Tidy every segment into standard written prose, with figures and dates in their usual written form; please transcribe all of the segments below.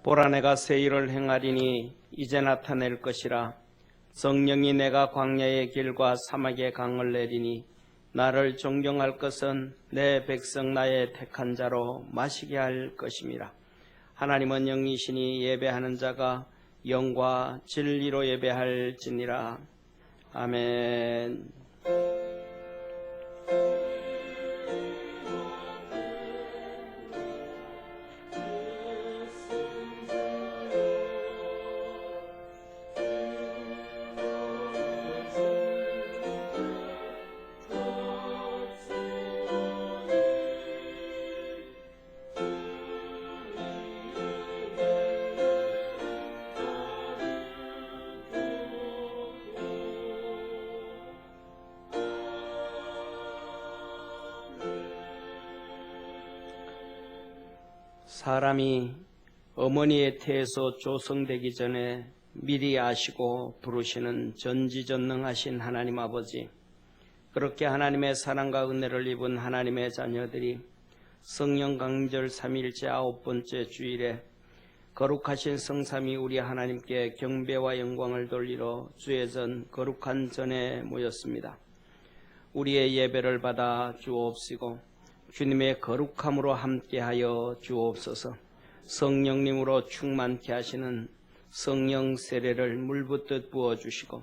보라, 내가 새 일을 행하리니 이제 나타낼 것이라. 성령이 내가 광야의 길과 사막의 강을 내리니 나를 존경할 것은 내 백성 나의 택한 자로 마시게 할 것임이라. 하나님은 영이시니 예배하는 자가 영과 진리로 예배할지니라. 아멘. 사람이 어머니의 태에서 조성되기 전에 미리 아시고 부르시는 전지전능하신 하나님 아버지, 그렇게 하나님의 사랑과 은혜를 입은 하나님의 자녀들이 성령 강절 3일째 9번째 주일에 거룩하신 성삼위 우리 하나님께 경배와 영광을 돌리러 주의 전 거룩한 전에 모였습니다. 우리의 예배를 받아 주옵시고 주님의 거룩함으로 함께하여 주옵소서. 성령님으로 충만케 하시는 성령 세례를 물붓듯 부어주시고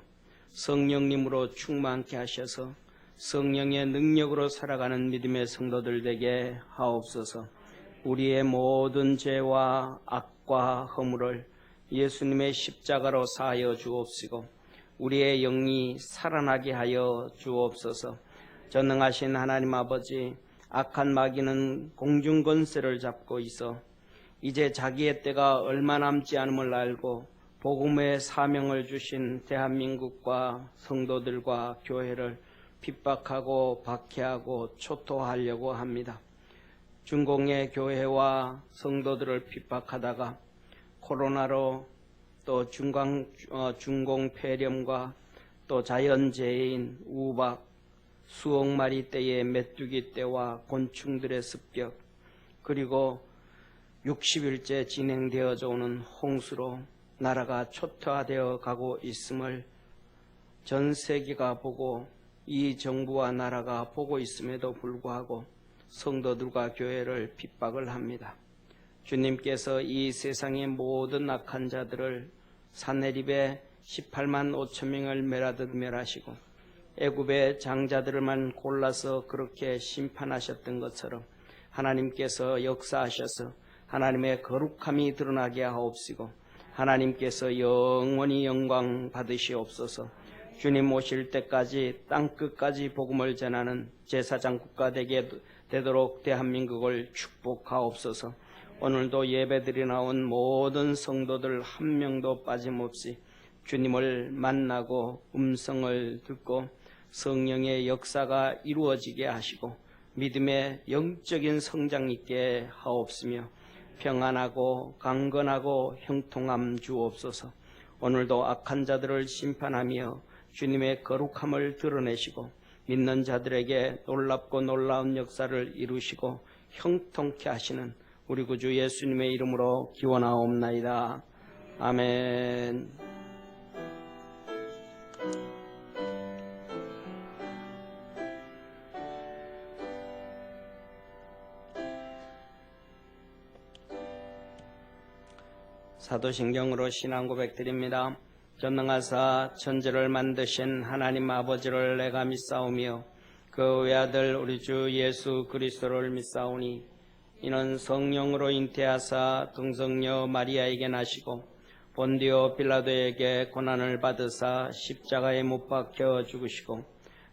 성령님으로 충만케 하셔서 성령의 능력으로 살아가는 믿음의 성도들 되게 하옵소서. 우리의 모든 죄와 악과 허물을 예수님의 십자가로 사하여 주옵시고 우리의 영이 살아나게 하여 주옵소서. 전능하신 하나님 아버지, 악한 마귀는 공중 권세를 잡고 있어 이제 자기의 때가 얼마 남지 않음을 알고 복음의 사명을 주신 대한민국과 성도들과 교회를 핍박하고 박해하고 초토하려고 합니다. 중공의 교회와 성도들을 핍박하다가 코로나로 또 중공 폐렴과 또 자연재해인 우박, 수억 마리 떼의 메뚜기 떼와 곤충들의 습격, 그리고 60일째 진행되어져 오는 홍수로 나라가 초토화되어 가고 있음을 전 세계가 보고 이 정부와 나라가 보고 있음에도 불구하고 성도들과 교회를 핍박을 합니다. 주님께서 이 세상의 모든 악한 자들을 산해립에 18만 5천 명을 멸하듯 멸하시고 애굽의 장자들만 골라서 그렇게 심판하셨던 것처럼 하나님께서 역사하셔서 하나님의 거룩함이 드러나게 하옵시고 하나님께서 영원히 영광 받으시옵소서. 주님 오실 때까지 땅끝까지 복음을 전하는 제사장 국가 되도록 대한민국을 축복하옵소서. 오늘도 예배드리 나온 모든 성도들 한 명도 빠짐없이 주님을 만나고 음성을 듣고 성령의 역사가 이루어지게 하시고 믿음의 영적인 성장 있게 하옵시며 평안하고 강건하고 형통함 주옵소서. 오늘도 악한 자들을 심판하며 주님의 거룩함을 드러내시고 믿는 자들에게 놀랍고 놀라운 역사를 이루시고 형통케 하시는 우리 구주 예수님의 이름으로 기원하옵나이다. 아멘. 사도신경으로 신앙 고백드립니다. 전능하사 천지를 만드신 하나님 아버지를 내가 믿사오며 그 외아들 우리 주 예수 그리스도를 믿사오니 이는 성령으로 잉태하사 동성녀 마리아에게 나시고 본디오 빌라도에게 고난을 받으사 십자가에 못 박혀 죽으시고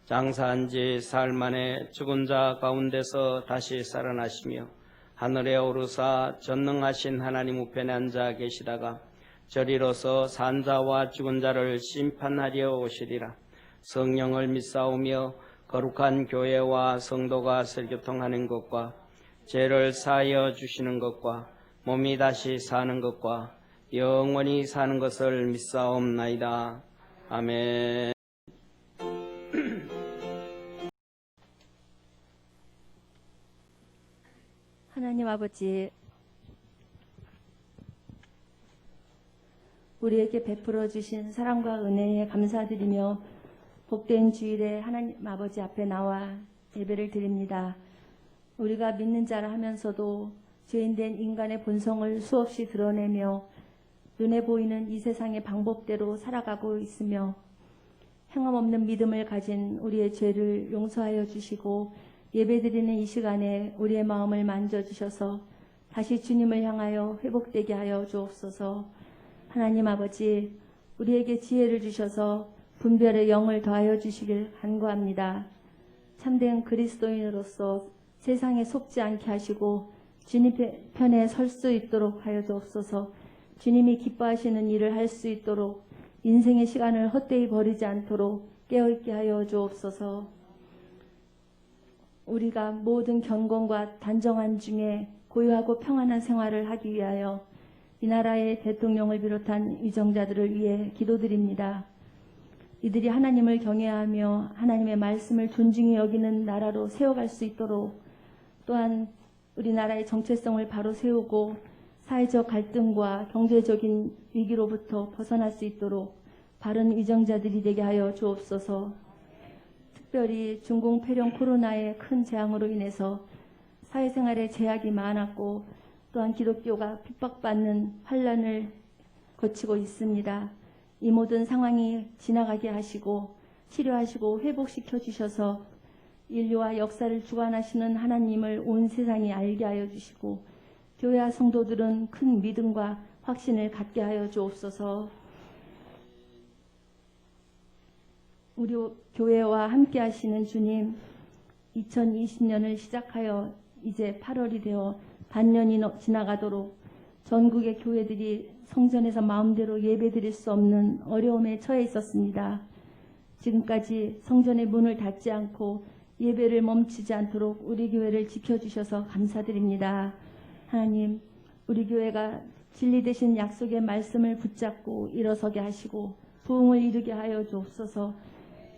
장사한 지 사흘 만에 죽은 자 가운데서 다시 살아나시며 하늘에 오르사 전능하신 하나님 우편에 앉아 계시다가 저리로서 산 자와 죽은 자를 심판하려 오시리라. 성령을 믿사오며 거룩한 교회와 성도가 설교통하는 것과 죄를 사하여 주시는 것과 몸이 다시 사는 것과 영원히 사는 것을 믿사옵나이다. 아멘. 하나님 아버지, 우리에게 베풀어 주신 사랑과 은혜에 감사드리며 복된 주일에 하나님 아버지 앞에 나와 예배를 드립니다. 우리가 믿는 자라 하면서도 죄인된 인간의 본성을 수없이 드러내며 눈에 보이는 이 세상의 방법대로 살아가고 있으며 행함없는 믿음을 가진 우리의 죄를 용서하여 주시고 예배드리는 이 시간에 우리의 마음을 만져주셔서 다시 주님을 향하여 회복되게 하여 주옵소서. 하나님 아버지, 우리에게 지혜를 주셔서 분별의 영을 더하여 주시길 간구합니다. 참된 그리스도인으로서 세상에 속지 않게 하시고 주님 편에 설 수 있도록 하여 주옵소서. 주님이 기뻐하시는 일을 할 수 있도록 인생의 시간을 헛되이 버리지 않도록 깨어있게 하여 주옵소서. 우리가 모든 경건과 단정한 중에 고요하고 평안한 생활을 하기 위하여 이 나라의 대통령을 비롯한 위정자들을 위해 기도드립니다. 이들이 하나님을 경외하며 하나님의 말씀을 존중히 여기는 나라로 세워갈 수 있도록, 또한 우리나라의 정체성을 바로 세우고 사회적 갈등과 경제적인 위기로부터 벗어날 수 있도록 바른 위정자들이 되게 하여 주옵소서. 특별히 중공폐렴 코로나의 큰 재앙으로 인해서 사회생활에 제약이 많았고 또한 기독교가 핍박받는 환란을 거치고 있습니다. 이 모든 상황이 지나가게 하시고 치료하시고 회복시켜 주셔서 인류와 역사를 주관하시는 하나님을 온 세상이 알게 하여 주시고 교회와 성도들은 큰 믿음과 확신을 갖게 하여 주옵소서. 우리 교회와 함께 하시는 주님, 2020년을 시작하여 이제 8월이 되어 반년이 지나가도록 전국의 교회들이 성전에서 마음대로 예배드릴 수 없는 어려움에 처해 있었습니다. 지금까지 성전의 문을 닫지 않고 예배를 멈추지 않도록 우리 교회를 지켜주셔서 감사드립니다. 하나님, 우리 교회가 진리 되신 약속의 말씀을 붙잡고 일어서게 하시고 부흥을 이루게 하여 주옵소서.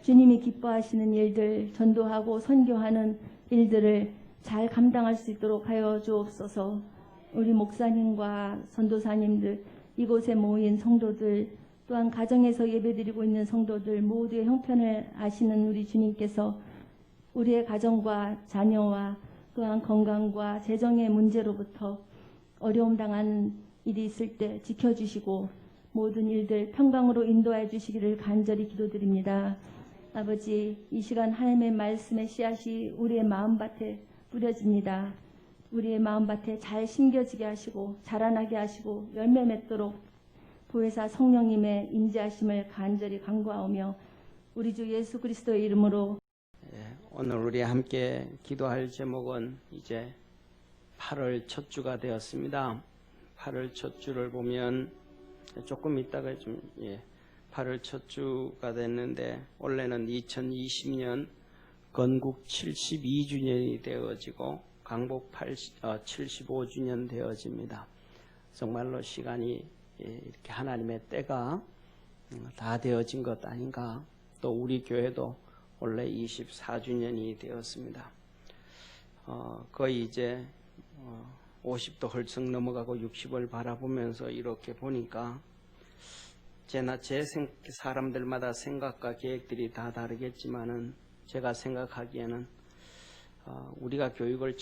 주님이 기뻐하시는 일들, 전도하고 선교하는 일들을 잘 감당할 수 있도록 하여 주옵소서. 우리 목사님과 전도사님들, 이곳에 모인 성도들, 또한 가정에서 예배드리고 있는 성도들 모두의 형편을 아시는 우리 주님께서 우리의 가정과 자녀와 또한 건강과 재정의 문제로부터 어려움 당하는 일이 있을 때 지켜주시고 모든 일들 평강으로 인도해 주시기를 간절히 기도드립니다. 아버지, 이 시간 하나님의 말씀의 씨앗이 우리의 마음밭에 뿌려집니다. 우리의 마음밭에 잘 심겨지게 하시고 자라나게 하시고 열매 맺도록 보혜사 성령님의 임재하심을 간절히 간구하오며 우리 주 예수 그리스도의 이름으로. 오늘 우리 함께 기도할 제목은 이제 8월 첫 주가 되었습니다. 8월 첫 주를 보면 조금 있다가 8월 첫 주가 됐는데 원래는 2020년 건국 72주년이 되어지고 강복 75주년 되어집니다. 정말로 시간이 이렇게 하나님의 때가 다 되어진 것 아닌가. 또 우리 교회도 원래 24주년이 되었습니다. 거의 이제 50도 헐썩 넘어가고 60을 바라보면서 이렇게 보니까 사람들마다 생각과 계획들이 다 다르겠지만은 제가 생각하기에는 우리가 교육을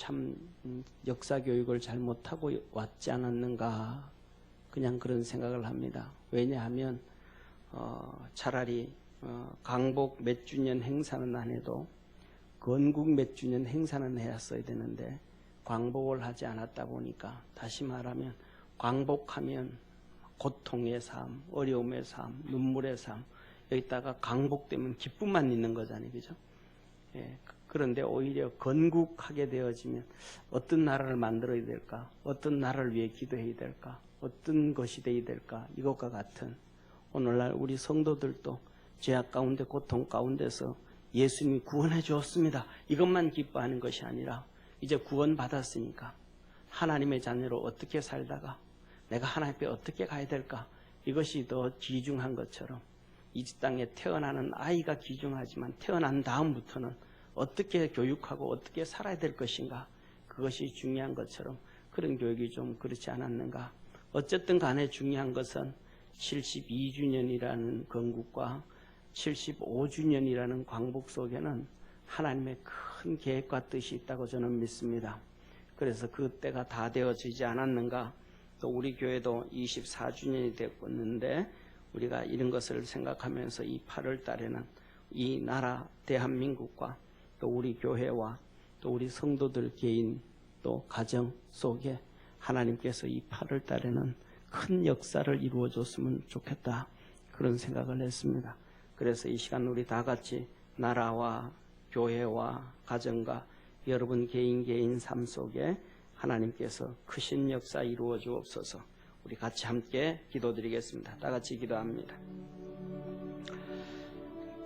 역사 교육을 잘못하고 왔지 않았는가, 그냥 그런 생각을 합니다. 왜냐하면 차라리 강복 몇 주년 행사는 안 해도 건국 몇 주년 행사는 해야 되는데 광복을 하지 않았다 보니까, 다시 말하면 광복하면 고통의 삶, 어려움의 삶, 눈물의 삶, 여기다가 강복되면 기쁨만 있는 거잖아요. 그죠? 그런데 오히려 건국하게 되어지면 어떤 나라를 만들어야 될까? 어떤 나라를 위해 기도해야 될까? 어떤 것이 되어야 될까? 이것과 같은 오늘날 우리 성도들도 죄악 가운데 고통 가운데서 예수님이 구원해 주었습니다. 이것만 기뻐하는 것이 아니라 이제 구원받았으니까 하나님의 자녀로 어떻게 살다가 내가 하나님 앞에 어떻게 가야 될까? 이것이 더 귀중한 것처럼 이 땅에 태어나는 아이가 귀중하지만 태어난 다음부터는 어떻게 교육하고 어떻게 살아야 될 것인가? 그것이 중요한 것처럼 그런 교육이 좀 그렇지 않았는가? 어쨌든 간에 중요한 것은 72주년이라는 건국과 75주년이라는 광복 속에는 하나님의 큰 계획과 뜻이 있다고 저는 믿습니다. 그래서 그 때가 다 되어지지 않았는가? 또 우리 교회도 24주년이 됐는데 우리가 이런 것을 생각하면서 이 8월 달에는 이 나라 대한민국과 또 우리 교회와 또 우리 성도들 개인 또 가정 속에 하나님께서 이 8월 달에는 큰 역사를 이루어 줬으면 좋겠다, 그런 생각을 했습니다. 그래서 이 시간 우리 다 같이 나라와 교회와 가정과 여러분 개인 삶 속에 하나님께서 크신 역사 이루어 주옵소서. 우리 같이 함께 기도드리겠습니다. 다 같이 기도합니다.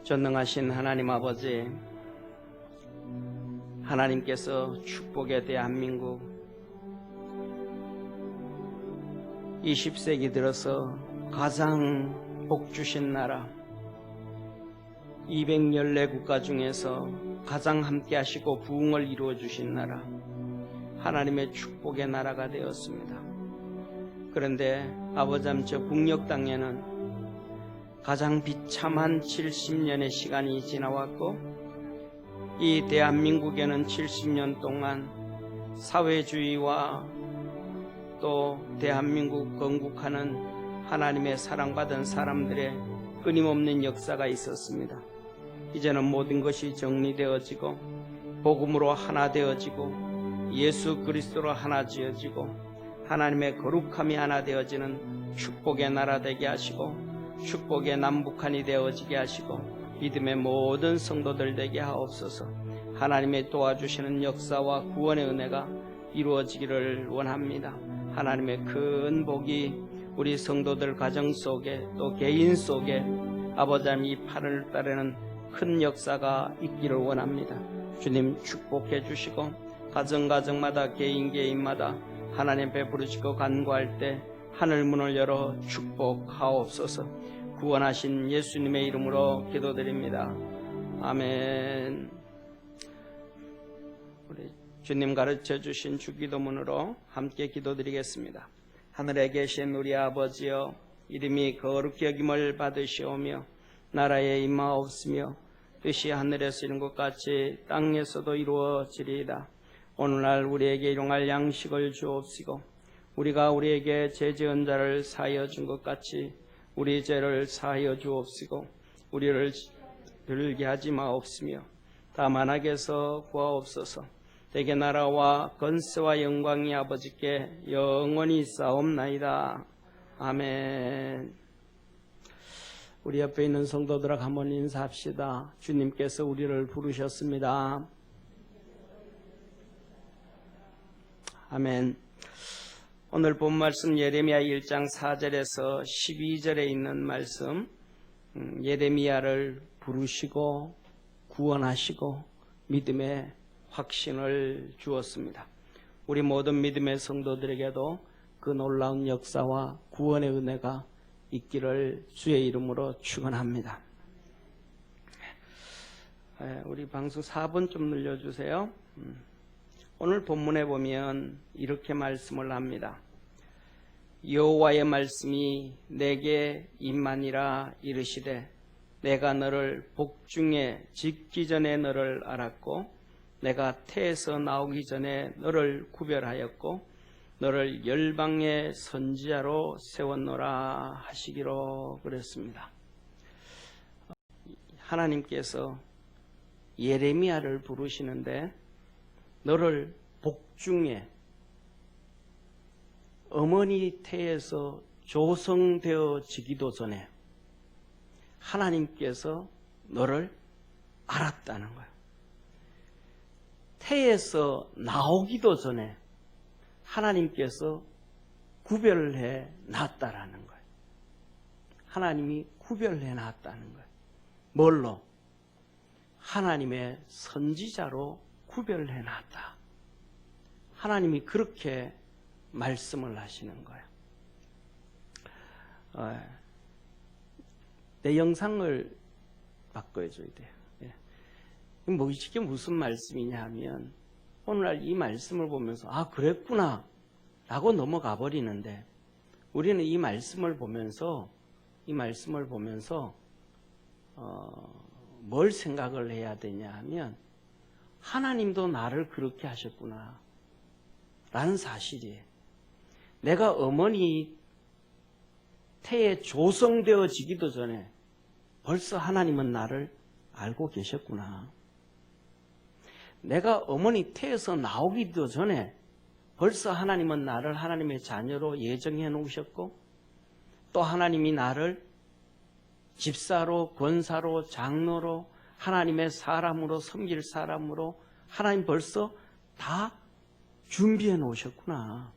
전능하신 하나님 아버지, 하나님께서 축복의 대한민국 20세기 들어서 가장 복주신 나라, 214국가 중에서 가장 함께 하시고 부흥을 이루어 주신 나라, 하나님의 축복의 나라가 되었습니다. 그런데 아버지, 저 북녘 땅에는 가장 비참한 70년의 시간이 지나왔고, 이 대한민국에는 70년 동안 사회주의와 또 대한민국 건국하는 하나님의 사랑받은 사람들의 끊임없는 역사가 있었습니다. 이제는 모든 것이 정리되어지고 복음으로 하나 되어지고 예수 그리스도로 하나 지어지고 하나님의 거룩함이 하나 되어지는 축복의 나라 되게 하시고 축복의 남북한이 되어지게 하시고 믿음의 모든 성도들 되게 하옵소서. 하나님의 도와주시는 역사와 구원의 은혜가 이루어지기를 원합니다. 하나님의 큰 복이 우리 성도들 가정 속에 또 개인 속에 아버지 이 8월 달에는 큰 역사가 있기를 원합니다. 주님 축복해 주시고 가정마다 개인마다 하나님 베풀으시고 간구할 때 하늘문을 열어 축복하옵소서. 구원하신 예수님의 이름으로 기도드립니다. 아멘. 우리 주님 가르쳐 주신 주기도문으로 함께 기도드리겠습니다. 하늘에 계신 우리 아버지여, 이름이 거룩히 여김을 받으시오며 나라에 임하옵으며 뜻이 하늘에서 이룬 것 같이 땅에서도 이루어지리이다. 오늘날 우리에게 일용할 양식을 주옵시고 우리가 우리에게 죄 지은 자를 사하여 준 것 같이 우리 죄를 사하여 주옵시고 우리를 들게 하지 마옵시며 다만 악에서 구하옵소서. 대개 나라와 건세와 영광이 아버지께 영원히 있사옵나이다. 아멘. 우리 옆에 있는 성도들하고 한번 인사합시다. 주님께서 우리를 부르셨습니다. 아멘. 오늘 본 말씀 예레미야 1장 4절에서 12절에 있는 말씀, 예레미야를 부르시고 구원하시고 믿음의 확신을 주었습니다. 우리 모든 믿음의 성도들에게도 그 놀라운 역사와 구원의 은혜가 있기를 주의 이름으로 축원합니다. 우리 방송 4분 좀 늘려주세요. 오늘 본문에 보면 이렇게 말씀을 합니다. 여호와의 말씀이 내게 임하니라 이르시되 내가 너를 복중에 짓기 전에 너를 알았고 내가 태에서 나오기 전에 너를 구별하였고 너를 열방의 선지자로 세웠노라 하시기로 그랬습니다. 하나님께서 예레미야를 부르시는데 너를 복중에 어머니 태에서 조성되어지기도 전에 하나님께서 너를 알았다는 거예요. 태에서 나오기도 전에 하나님께서 구별해 놨다라는 거예요. 하나님이 구별해 놨다는 거예요. 뭘로? 하나님의 선지자로 구별해 놨다. 하나님이 그렇게 말씀을 하시는 거예요. 내 영상을 바꿔줘야 돼요. 이게 무슨 말씀이냐 하면 오늘날 이 말씀을 보면서 아 그랬구나 라고 넘어가 버리는데 우리는 이 말씀을 보면서 이 말씀을 보면서 뭘 생각을 해야 되냐 하면 하나님도 나를 그렇게 하셨구나 라는 사실이에요. 내가 어머니 태에 조성되어지기도 전에 벌써 하나님은 나를 알고 계셨구나. 내가 어머니 태에서 나오기도 전에 벌써 하나님은 나를 하나님의 자녀로 예정해 놓으셨고 또 하나님이 나를 집사로, 권사로, 장로로, 하나님의 사람으로, 섬길 사람으로 하나님 벌써 다 준비해 놓으셨구나.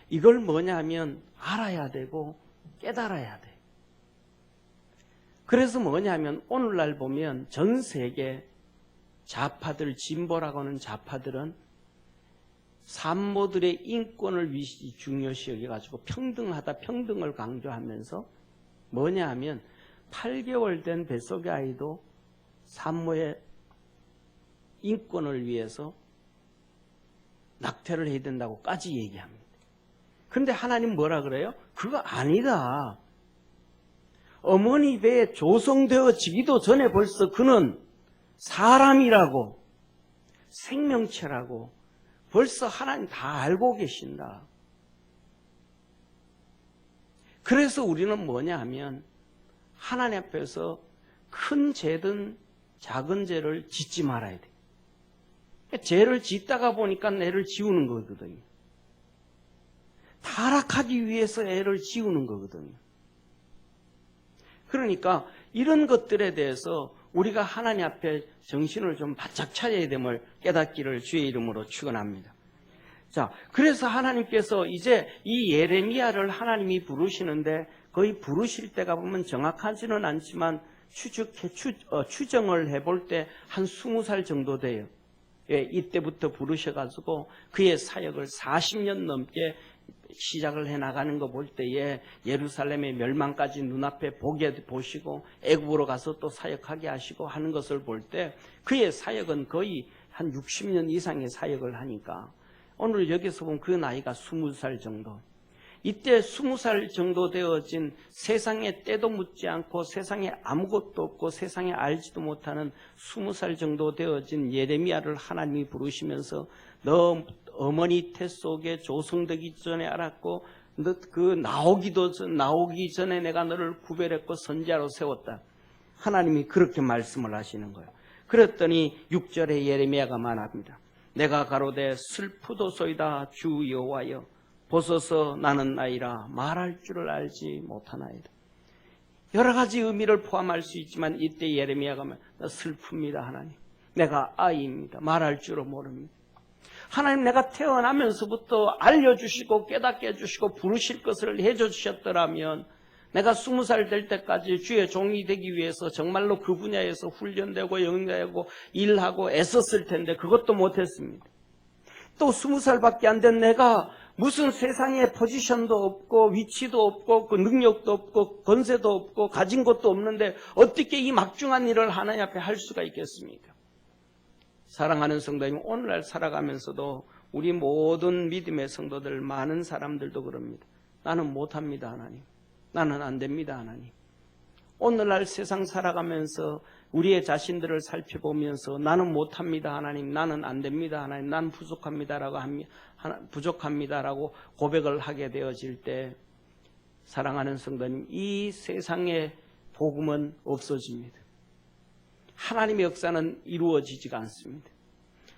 이걸 뭐냐면 알아야 되고 깨달아야 돼. 그래서 뭐냐면 오늘날 보면 전 세계 좌파들, 진보라고 하는 좌파들은 산모들의 인권을 중요시 여겨가지고 평등하다, 평등을 강조하면서 뭐냐 하면 8개월 된 뱃속의 아이도 산모의 인권을 위해서 낙태를 해야 된다고까지 얘기합니다. 그런데 하나님 뭐라 그래요? 그거 아니다. 어머니 배에 조성되어지기도 전에 벌써 그는 사람이라고, 생명체라고 벌써 하나님 다 알고 계신다. 그래서 우리는 뭐냐 하면 하나님 앞에서 큰 죄든 작은 죄를 짓지 말아야 돼. 죄를 짓다가 보니까 애를 지우는 거거든요. 타락하기 위해서 애를 지우는 거거든요. 그러니까 이런 것들에 대해서 우리가 하나님 앞에 정신을 좀 바짝 차려야 됨을 깨닫기를 주의 이름으로 축원합니다. 자, 그래서 하나님께서 이제 이 예레미야를 하나님이 부르시는데 거의 부르실 때가 보면 정확하지는 않지만 추정을 해볼 때 한 20살 정도 돼요. 예, 이때부터 부르셔가지고 그의 사역을 40년 넘게 시작을 해나가는 거 볼 때에 예루살렘의 멸망까지 눈앞에 보시고 애굽으로 가서 또 사역하게 하시고 하는 것을 볼 때 그의 사역은 거의 한 60년 이상의 사역을 하니까 오늘 여기서 보면 그 나이가 20살 정도. 이때 20살 정도 되어진 세상에 때도 묻지 않고 세상에 아무것도 없고 세상에 알지도 못하는 20살 정도 되어진 예레미야를 하나님이 부르시면서 너 어머니 태 속에 조성되기 전에 알았고 너 나오기 전에 내가 너를 구별했고 선지자로 세웠다. 하나님이 그렇게 말씀을 하시는 거예요. 그랬더니 6절에 예레미야가 말합니다. 내가 가로되 슬프도소이다 주 여호와여 보소서 나는 나이라 말할 줄을 알지 못하나이다. 여러 가지 의미를 포함할 수 있지만 이때 예레미야가 나 슬픕니다. 하나님 내가 아이입니다. 말할 줄을 모릅니다. 하나님 내가 태어나면서부터 알려주시고 깨닫게 해주시고 부르실 것을 해주셨더라면 내가 20살 될 때까지 주의 종이 되기 위해서 정말로 그 분야에서 훈련되고 영되고 일하고 애썼을 텐데 그것도 못했습니다. 또 20살밖에 안 된 내가 무슨 세상에 포지션도 없고 위치도 없고 그 능력도 없고 권세도 없고 가진 것도 없는데 어떻게 이 막중한 일을 하나님 앞에 할 수가 있겠습니까? 사랑하는 성도님, 오늘날 살아가면서도 우리 모든 믿음의 성도들 많은 사람들도 그럽니다. 나는 못합니다 하나님. 나는 안 됩니다 하나님. 오늘날 세상 살아가면서 우리의 자신들을 살펴보면서 나는 못합니다 하나님. 나는 안 됩니다 하나님. 나는 부족합니다라고 고백을 하게 되어질 때 사랑하는 성도님, 이 세상의 복음은 없어집니다. 하나님의 역사는 이루어지지가 않습니다.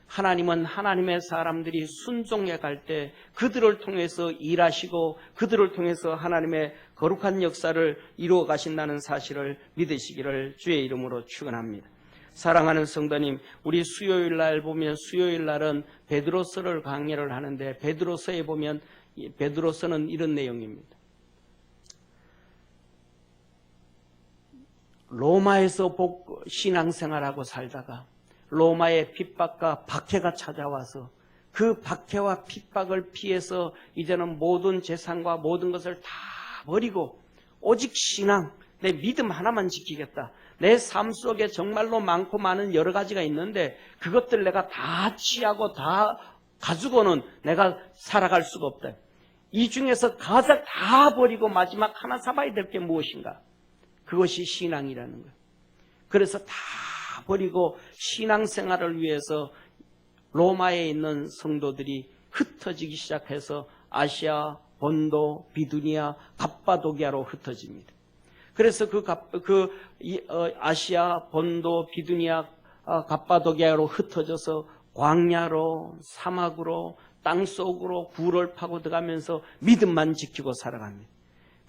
하나님은 하나님의 사람들이 순종해 갈 때 그들을 통해서 일하시고 그들을 통해서 하나님의 거룩한 역사를 이루어 가신다는 사실을 믿으시기를 주의 이름으로 축원합니다. 사랑하는 성도님, 우리 수요일 날 보면 수요일 날은 베드로서를 강의를 하는데 베드로서에 보면 베드로서는 이런 내용입니다. 로마에서 신앙생활하고 살다가 로마의 핍박과 박해가 찾아와서 그 박해와 핍박을 피해서 이제는 모든 재산과 모든 것을 다 버리고 오직 신앙, 내 믿음 하나만 지키겠다. 내 삶 속에 정말로 많고 많은 여러 가지가 있는데 그것들 내가 다 취하고 다 가지고는 내가 살아갈 수가 없다. 이 중에서 가장 다 버리고 마지막 하나 잡아야 될 게 무엇인가? 그것이 신앙이라는 거예요. 그래서 다 버리고 신앙생활을 위해서 로마에 있는 성도들이 흩어지기 시작해서 아시아, 본도, 비두니아, 갑바도기아로 흩어집니다. 그래서 아시아, 본도, 비두니아, 갑바도기아로 흩어져서 광야로, 사막으로, 땅속으로 굴을 파고 들어가면서 믿음만 지키고 살아갑니다.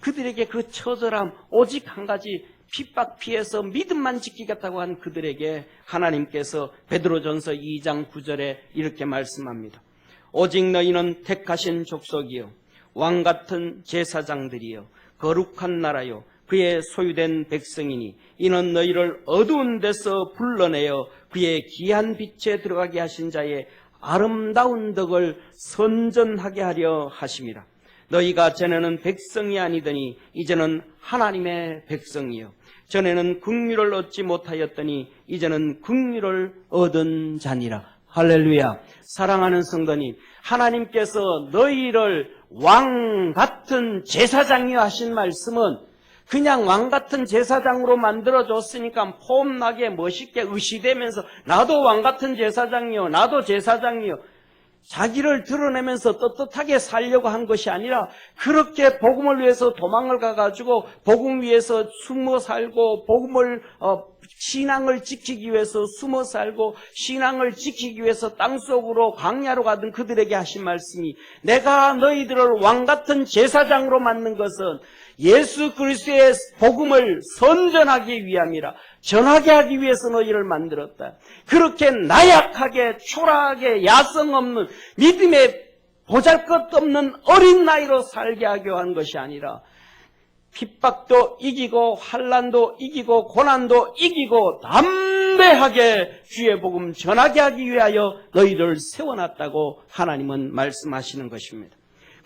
그들에게 그 처절함, 오직 한 가지 핍박 피해서 믿음만 지키겠다고 한 그들에게 하나님께서 베드로전서 2장 9절에 이렇게 말씀합니다. 오직 너희는 택하신 족속이요 왕같은 제사장들이요 거룩한 나라요 그의 소유된 백성이니 이는 너희를 어두운 데서 불러내어 그의 귀한 빛에 들어가게 하신 자의 아름다운 덕을 선전하게 하려 하심이라. 너희가 전에는 백성이 아니더니 이제는 하나님의 백성이요 전에는 긍휼을 얻지 못하였더니 이제는 긍휼을 얻은 자니라. 할렐루야. 사랑하는 성도님, 하나님께서 너희를 왕 같은 제사장이여 하신 말씀은 그냥 왕 같은 제사장으로 만들어줬으니까 폼나게 멋있게 의시되면서 나도 왕 같은 제사장이요 나도 제사장이요 자기를 드러내면서 떳떳하게 살려고 한 것이 아니라 그렇게 복음을 위해서 도망을 가가지고 복음 위해서 숨어 살고 신앙을 지키기 위해서 숨어 살고 신앙을 지키기 위해서 땅속으로 광야로 가던 그들에게 하신 말씀이 내가 너희들을 왕같은 제사장으로 만든 것은 예수 그리스도의 복음을 선전하기 위함이라. 전하게 하기 위해서 너희를 만들었다. 그렇게 나약하게 초라하게 야성 없는 믿음의 보잘것없는 어린 나이로 살게 하려 한 것이 아니라 핍박도 이기고 환난도 이기고 고난도 이기고 담대하게 주의 복음 전하게 하기 위하여 너희를 세워놨다고 하나님은 말씀하시는 것입니다.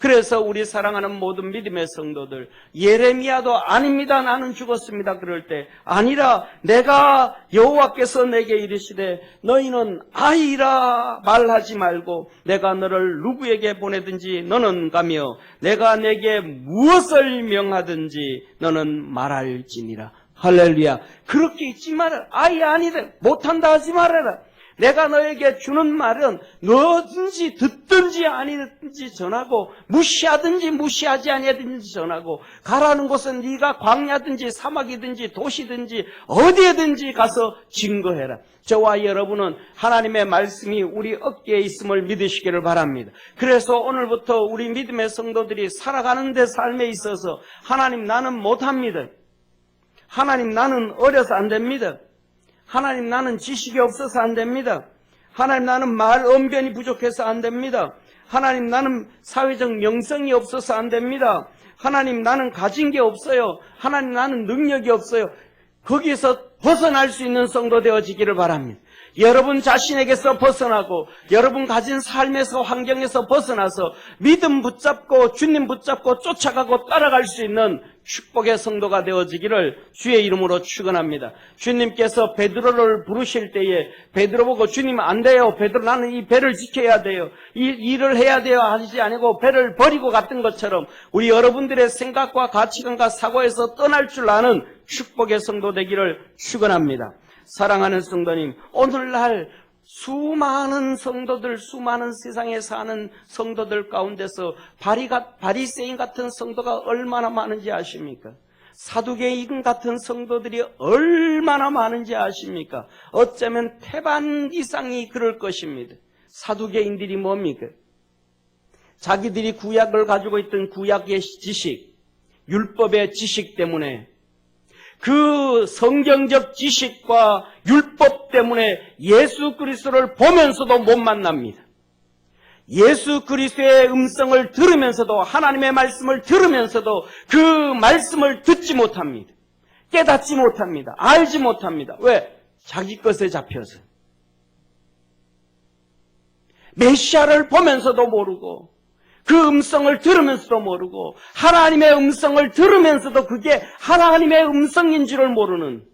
그래서 우리 사랑하는 모든 믿음의 성도들, 예레미야도 아닙니다 나는 죽었습니다 그럴 때 아니라 내가 여호와께서 내게 이르시되 너희는 아이라 말하지 말고 내가 너를 누구에게 보내든지 너는 가며 내가 내게 무엇을 명하든지 너는 말할지니라. 할렐루야. 그렇게 잊지 말아라. 아이 아니다 못한다 하지 말아라. 내가 너에게 주는 말은 너든지 듣든지 아니든지 전하고 무시하든지 무시하지 아니하든지 전하고 가라는 곳은 네가 광야든지 사막이든지 도시든지 어디에든지 가서 증거해라. 저와 여러분은 하나님의 말씀이 우리 어깨에 있음을 믿으시기를 바랍니다. 그래서 오늘부터 우리 믿음의 성도들이 살아가는 데 삶에 있어서 하나님 나는 못합니다. 하나님 나는 어려서 안 됩니다. 하나님 나는 지식이 없어서 안 됩니다. 하나님 나는 말 언변이 부족해서 안 됩니다. 하나님 나는 사회적 명성이 없어서 안 됩니다. 하나님 나는 가진 게 없어요. 하나님 나는 능력이 없어요. 거기서 벗어날 수 있는 성도 되어지기를 바랍니다. 여러분 자신에게서 벗어나고 여러분 가진 삶에서 환경에서 벗어나서 믿음 붙잡고 주님 붙잡고 쫓아가고 따라갈 수 있는 축복의 성도가 되어지기를 주의 이름으로 축원합니다. 주님께서 베드로를 부르실 때에 베드로 보고 주님 안 돼요. 베드로 나는 이 배를 지켜야 돼요. 이 일을 해야 돼요 하지 아니고 배를 버리고 갔던 것처럼 우리 여러분들의 생각과 가치관과 사고에서 떠날 줄 아는 축복의 성도 되기를 축원합니다. 사랑하는 성도님, 오늘날 수많은 성도들, 수많은 세상에 사는 성도들 가운데서 바리새인 같은 성도가 얼마나 많은지 아십니까? 사두개인 같은 성도들이 얼마나 많은지 아십니까? 어쩌면 태반 이상이 그럴 것입니다. 사두개인들이 뭡니까? 자기들이 구약을 가지고 있던 구약의 지식, 율법의 지식 때문에 그 성경적 지식과 율법 때문에 예수 그리스도를 보면서도 못 만납니다. 예수 그리스도의 음성을 들으면서도 하나님의 말씀을 들으면서도 그 말씀을 듣지 못합니다. 깨닫지 못합니다. 알지 못합니다. 왜? 자기 것에 잡혀서. 메시아를 보면서도 모르고 그 음성을 들으면서도 모르고 하나님의 음성을 들으면서도 그게 하나님의 음성인 줄을 모르는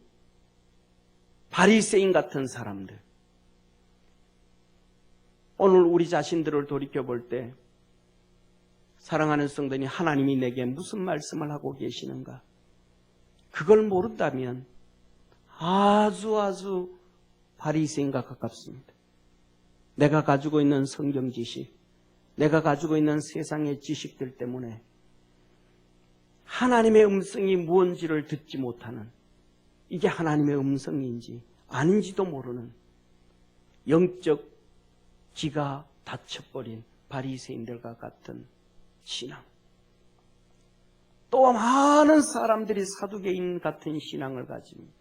바리새인 같은 사람들. 오늘 우리 자신들을 돌이켜볼 때 사랑하는 성도님, 하나님이 내게 무슨 말씀을 하고 계시는가? 그걸 모른다면 아주 바리새인과 가깝습니다. 내가 가지고 있는 성경 지식, 내가 가지고 있는 세상의 지식들 때문에 하나님의 음성이 무언지를 듣지 못하는, 이게 하나님의 음성인지 아닌지도 모르는 영적 기가 닫혀버린 바리새인들과 같은 신앙. 또 많은 사람들이 사두개인 같은 신앙을 가집니다.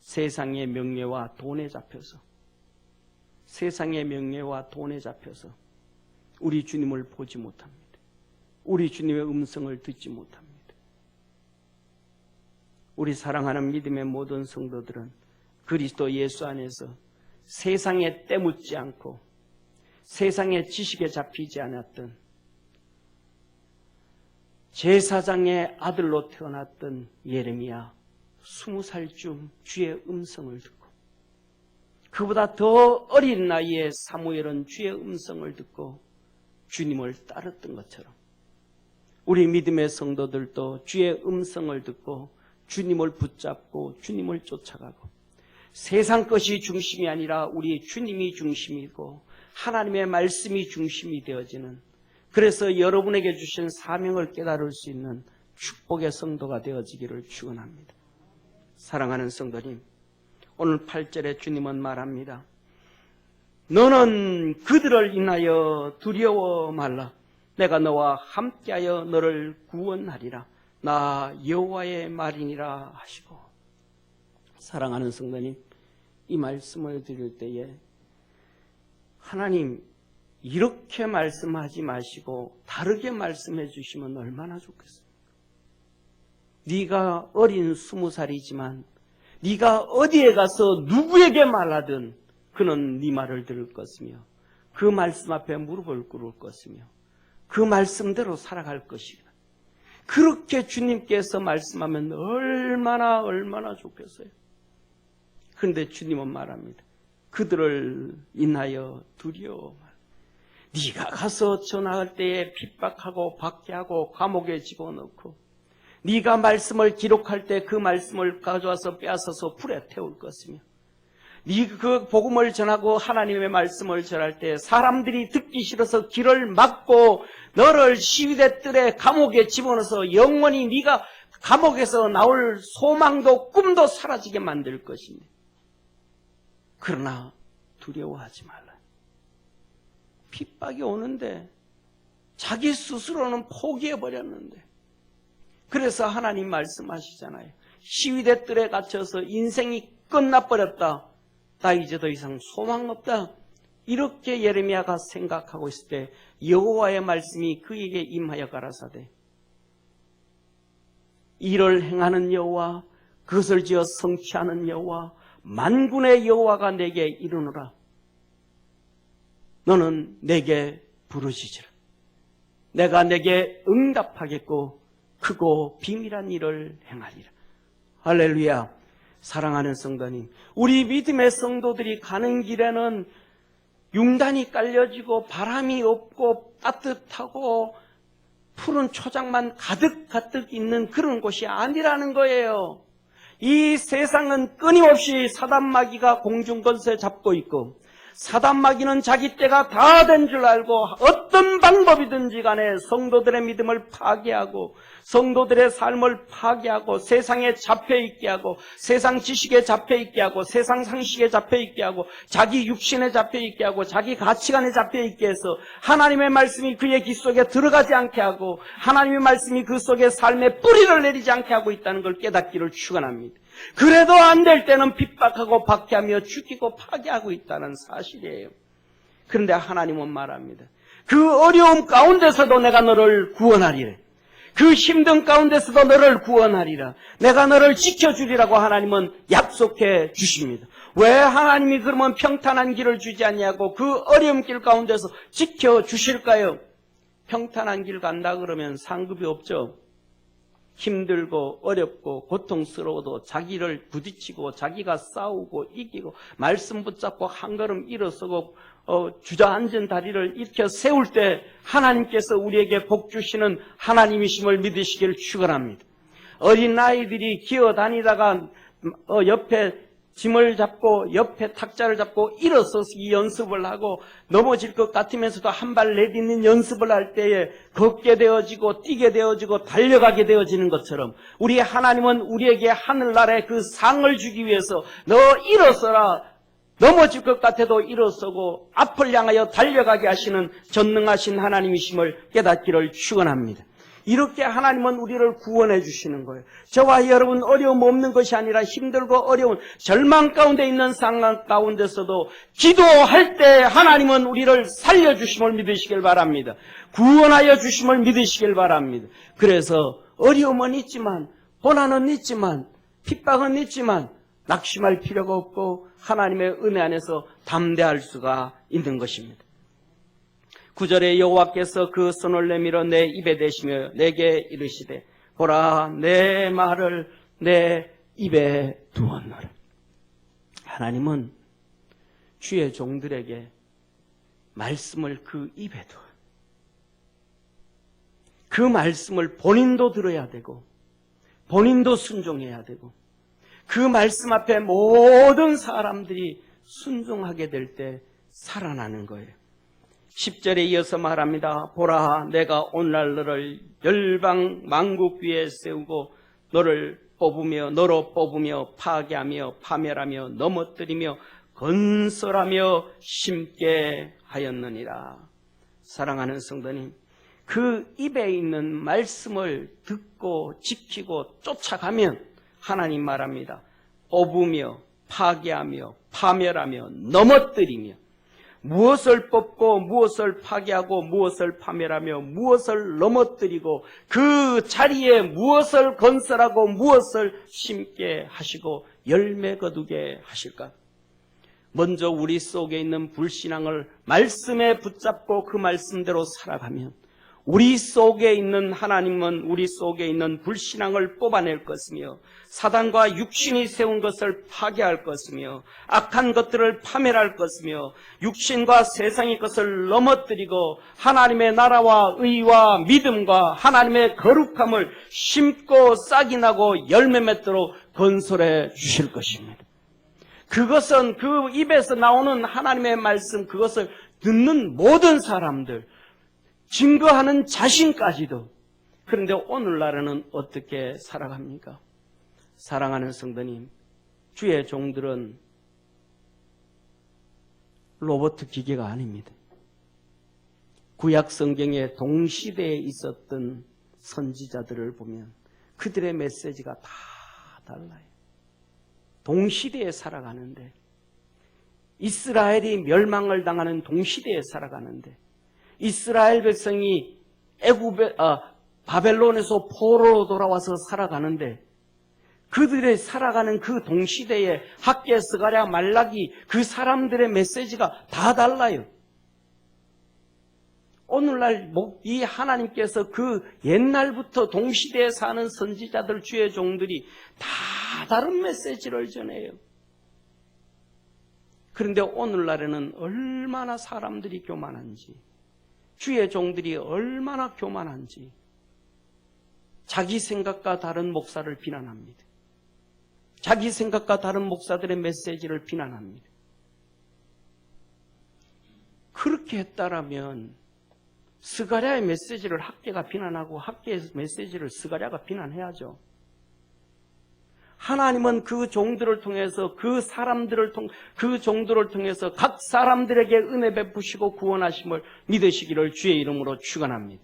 세상의 명예와 돈에 잡혀서, 세상의 명예와 돈에 잡혀서 우리 주님을 보지 못합니다. 우리 주님의 음성을 듣지 못합니다. 우리 사랑하는 믿음의 모든 성도들은 그리스도 예수 안에서 세상에 때묻지 않고 세상의 지식에 잡히지 않았던 제사장의 아들로 태어났던 예레미야 20살쯤 주의 음성을 듣고, 그보다 더 어린 나이에 사무엘은 주의 음성을 듣고 주님을 따랐던 것처럼 우리 믿음의 성도들도 주의 음성을 듣고 주님을 붙잡고 주님을 쫓아가고, 세상 것이 중심이 아니라 우리 주님이 중심이고 하나님의 말씀이 중심이 되어지는, 그래서 여러분에게 주신 사명을 깨달을 수 있는 축복의 성도가 되어지기를 축원합니다. 사랑하는 성도님, 오늘 8절에 주님은 말합니다. 너는 그들을 인하여 두려워 말라. 내가 너와 함께하여 너를 구원하리라. 나 여호와의 말이니라 하시고. 사랑하는 성도님, 이 말씀을 드릴 때에 하나님 이렇게 말씀하지 마시고 다르게 말씀해 주시면 얼마나 좋겠습니까? 네가 어린 20살이지만 네가 어디에 가서 누구에게 말하든 그는 네 말을 들을 것이며 그 말씀 앞에 무릎을 꿇을 것이며 그 말씀대로 살아갈 것이다. 그렇게 주님께서 말씀하면 얼마나 좋겠어요. 그런데 주님은 말합니다. 그들을 인하여 두려워 말. 네가 가서 전화할 때에 핍박하고 박해하고 감옥에 집어넣고, 네가 말씀을 기록할 때 그 말씀을 가져와서 빼앗아서 불에 태울 것이며, 네가 그 복음을 전하고 하나님의 말씀을 전할 때 사람들이 듣기 싫어서 길을 막고 너를 시위대 뜰에 감옥에 집어넣어서 영원히 네가 감옥에서 나올 소망도 꿈도 사라지게 만들 것이니, 그러나 두려워하지 말라. 핍박이 오는데 자기 스스로는 포기해버렸는데, 그래서 하나님 말씀하시잖아요. 시위대 뜰에 갇혀서 인생이 끝나버렸다. 나 이제 더 이상 소망 없다. 이렇게 예레미야가 생각하고 있을 때 여호와의 말씀이 그에게 임하여 가라사대, 이를 행하는 여호와, 그것을 지어 성취하는 여호와, 만군의 여호와가 내게 이르노라. 너는 내게 부르짖으라. 내가 내게 응답하겠고 크고 비밀한 일을 행하리라. 할렐루야. 사랑하는 성도님, 우리 믿음의 성도들이 가는 길에는 융단이 깔려지고 바람이 없고 따뜻하고 푸른 초장만 가득 있는 그런 곳이 아니라는 거예요. 이 세상은 끊임없이 사단마귀가 공중권세 잡고 있고, 사단마귀는 자기 때가 다 된 줄 알고 어떤 방법이든지 간에 성도들의 믿음을 파괴하고 성도들의 삶을 파괴하고 세상에 잡혀있게 하고 세상 지식에 잡혀있게 하고 세상 상식에 잡혀있게 하고 자기 육신에 잡혀있게 하고 자기 가치관에 잡혀있게 해서 하나님의 말씀이 그의 귀 속에 들어가지 않게 하고 하나님의 말씀이 그 속에 삶의 뿌리를 내리지 않게 하고 있다는 걸 깨닫기를 축원합니다. 그래도 안 될 때는 핍박하고 박해하며 죽이고 파괴하고 있다는 사실이에요. 그런데 하나님은 말합니다. 그 어려움 가운데서도 내가 너를 구원하리라. 그 힘든 가운데서도 너를 구원하리라. 내가 너를 지켜주리라고 하나님은 약속해 주십니다. 왜 하나님이 그러면 평탄한 길을 주지 않냐고 그 어려움 길 가운데서 지켜주실까요? 평탄한 길 간다 그러면 상급이 없죠. 힘들고 어렵고 고통스러워도 자기를 부딪히고 자기가 싸우고 이기고 말씀 붙잡고 한 걸음 일어서고 주저앉은 다리를 일으켜 세울 때 하나님께서 우리에게 복 주시는 하나님이심을 믿으시기를 축원합니다. 어린아이들이 기어다니다가 옆에 짐을 잡고 옆에 탁자를 잡고 일어서기 연습을 하고 넘어질 것 같으면서도 한 발 내딛는 연습을 할 때에 걷게 되어지고 뛰게 되어지고 달려가게 되어지는 것처럼 우리 하나님은 우리에게 하늘나라의 그 상을 주기 위해서 너 일어서라, 넘어질 것 같아도 일어서고 앞을 향하여 달려가게 하시는 전능하신 하나님이심을 깨닫기를 축원합니다. 이렇게 하나님은 우리를 구원해 주시는 거예요. 저와 여러분 어려움 없는 것이 아니라 힘들고 어려운 절망 가운데 있는 상황 가운데서도 기도할 때 하나님은 우리를 살려주심을 믿으시길 바랍니다. 구원하여 주심을 믿으시길 바랍니다. 그래서 어려움은 있지만 고난은 있지만 핍박은 있지만 낙심할 필요가 없고 하나님의 은혜 안에서 담대할 수가 있는 것입니다. 9절에 여호와께서 그 손을 내밀어 내 입에 대시며 내게 이르시되 보라 내 말을 내 입에 두었노라. 하나님은 주의 종들에게 말씀을 그 입에 두어 그 말씀을 본인도 들어야 되고 본인도 순종해야 되고 그 말씀 앞에 모든 사람들이 순종하게 될 때 살아나는 거예요. 10절에 이어서 말합니다. 보라 내가 오늘날 너를 열방 만국 위에 세우고 너를 뽑으며 너로 뽑으며 파괴하며 파멸하며 넘어뜨리며 건설하며 심게 하였느니라. 사랑하는 성도님, 그 입에 있는 말씀을 듣고 지키고 쫓아가면 하나님 말합니다. 뽑으며 파괴하며 파멸하며 넘어뜨리며 무엇을 뽑고 무엇을 파괴하고 무엇을 파멸하며 무엇을 넘어뜨리고 그 자리에 무엇을 건설하고 무엇을 심게 하시고 열매 거두게 하실까? 먼저 우리 속에 있는 불신앙을 말씀에 붙잡고 그 말씀대로 살아가면 우리 속에 있는 하나님은 우리 속에 있는 불신앙을 뽑아낼 것이며 사단과 육신이 세운 것을 파괴할 것이며 악한 것들을 파멸할 것이며 육신과 세상의 것을 넘어뜨리고 하나님의 나라와 의와 믿음과 하나님의 거룩함을 심고 싹이 나고 열매 맺도록 건설해 주실 것입니다. 그것은 그 입에서 나오는 하나님의 말씀, 그것을 듣는 모든 사람들, 증거하는 자신까지도. 그런데 오늘날에는 어떻게 살아갑니까? 사랑하는 성도님, 주의 종들은 로봇 기계가 아닙니다. 구약 성경에 동시대에 있었던 선지자들을 보면 그들의 메시지가 다 달라요. 동시대에 살아가는데, 이스라엘이 멸망을 당하는 동시대에 살아가는데, 이스라엘 백성이 바벨론에서 포로로 돌아와서 살아가는데 그들의 살아가는 그 동시대에 학개, 스가랴, 말라기 그 사람들의 메시지가 다 달라요. 오늘날 이 하나님께서 그 옛날부터 동시대에 사는 선지자들, 주의 종들이 다 다른 메시지를 전해요. 그런데 오늘날에는 얼마나 사람들이 교만한지, 주의 종들이 얼마나 교만한지 자기 생각과 다른 목사를 비난합니다. 자기 생각과 다른 목사들의 메시지를 비난합니다. 그렇게 했다라면 스가랴의 메시지를 학개가 비난하고 학개의 메시지를 스가랴가 비난해야죠. 하나님은 그 종들을 통해서 그 종들을 통해서 각 사람들에게 은혜 베푸시고 구원하심을 믿으시기를 주의 이름으로 축원합니다.